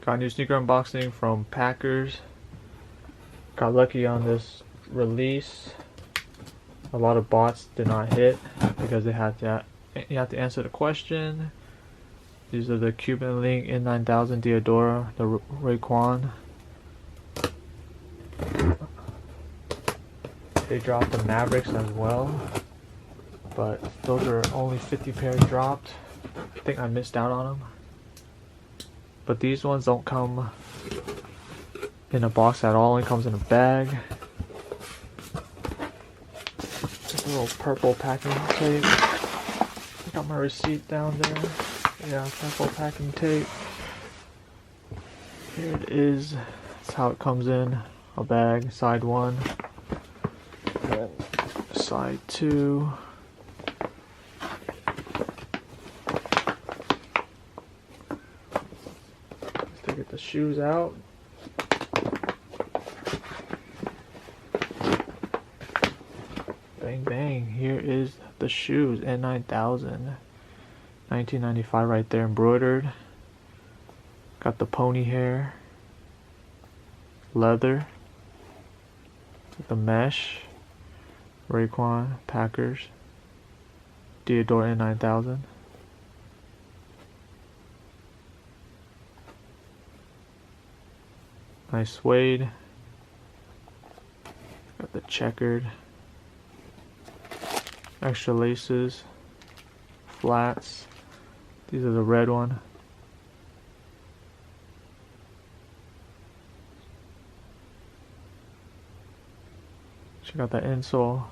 Got a new sneaker unboxing from Packers. Got lucky on this release. A lot of bots did not hit because you have to answer the question. These are the Cuban Linx N9000 Diadora, the Raekwon. They dropped the Mavericks as well, but those are only 50 pairs dropped. I think I missed out on them. But these ones don't come in a box at all, it comes in a bag. Just a little purple packing tape. Got my receipt down there. Yeah, purple packing tape. Here it is. That's how it comes in a bag. Side 1. And side 2. Let's get the shoes out. Bang bang, here is the shoes, N9000, 1995 right there, embroidered. Got the pony hair, leather, the mesh, Raekwon, Packers, Diadora N9000. Nice suede. Got the checkered. Extra laces, flats. These are the red one. Check out that insole.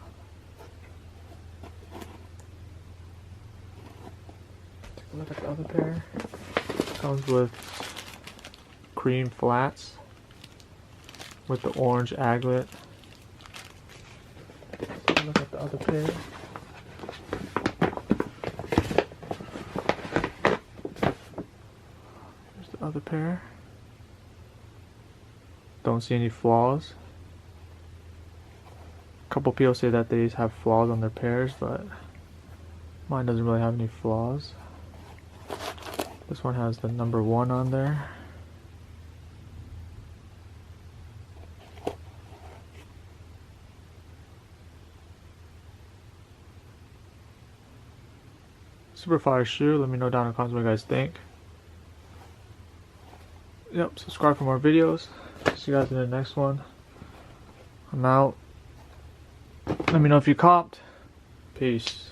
Take a look at the other pair. Comes with cream flats with the orange aglet. Take a look at the other pair. Other pair. Don't see any flaws. A couple people say that they have flaws on their pairs, but mine doesn't really have any flaws. This one has the number 1 on there. Super fire shoe. Let me know down in the comments what you guys think. Yep, subscribe for more videos. See you guys in the next one. I'm out. Let me know if you copped. Peace.